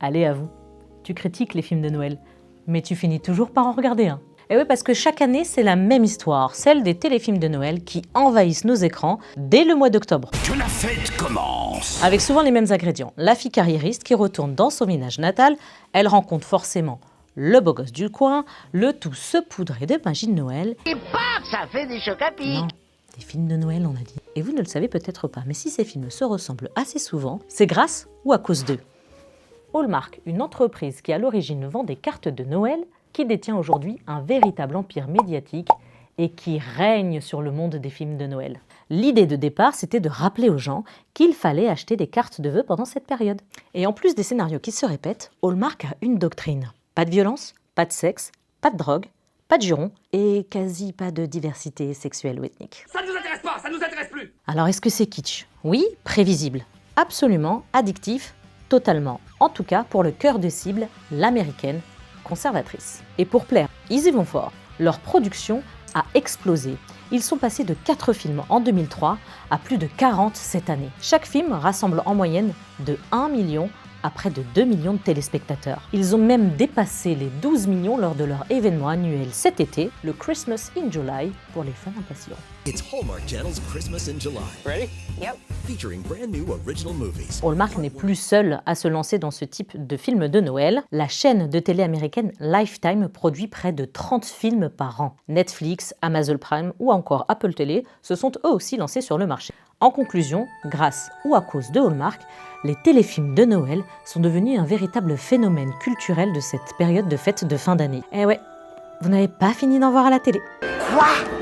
Allez, avoue, tu critiques les films de Noël, mais tu finis toujours par en regarder un. Et oui, parce que chaque année, c'est la même histoire, celle des téléfilms de Noël qui envahissent nos écrans dès le mois d'octobre. Que la fête commence! Avec souvent les mêmes ingrédients. La fille carriériste qui retourne dans son village natal, elle rencontre forcément le beau gosse du coin, le tout saupoudré de magie de Noël. Et paf, ça fait des chocs à pic. Non, des films de Noël, on a dit. Et vous ne le savez peut-être pas, mais si ces films se ressemblent assez souvent, c'est grâce ou à cause d'eux. Hallmark, une entreprise qui à l'origine vend des cartes de Noël, qui détient aujourd'hui un véritable empire médiatique et qui règne sur le monde des films de Noël. L'idée de départ, c'était de rappeler aux gens qu'il fallait acheter des cartes de vœux pendant cette période. Et en plus des scénarios qui se répètent, Hallmark a une doctrine. Pas de violence, pas de sexe, pas de drogue, pas de jurons et quasi pas de diversité sexuelle ou ethnique. Ça ne nous intéresse pas, ça ne nous intéresse plus. Alors est-ce que c'est kitsch? Oui, prévisible. Absolument, addictif, totalement. En tout cas pour le cœur de cible, l'américaine conservatrice. Et pour plaire, ils y vont fort. Leur production a explosé. Ils sont passés de 4 films en 2003 à plus de 40 cette année. Chaque film rassemble en moyenne de 1 million à près de 2 millions de téléspectateurs. Ils ont même dépassé les 12 millions lors de leur événement annuel cet été, le Christmas in July, pour les fans impatients. It's Hallmark Channel's Christmas in July. Ready? Yep. Featuring brand new original movies. Hallmark n'est plus seul à se lancer dans ce type de film de Noël. La chaîne de télé américaine Lifetime produit près de 30 films par an. Netflix, Amazon Prime ou encore Apple TV se sont eux aussi lancés sur le marché. En conclusion, grâce ou à cause de Hallmark, les téléfilms de Noël sont devenus un véritable phénomène culturel de cette période de fête de fin d'année. Eh ouais, vous n'avez pas fini d'en voir à la télé. Quoi?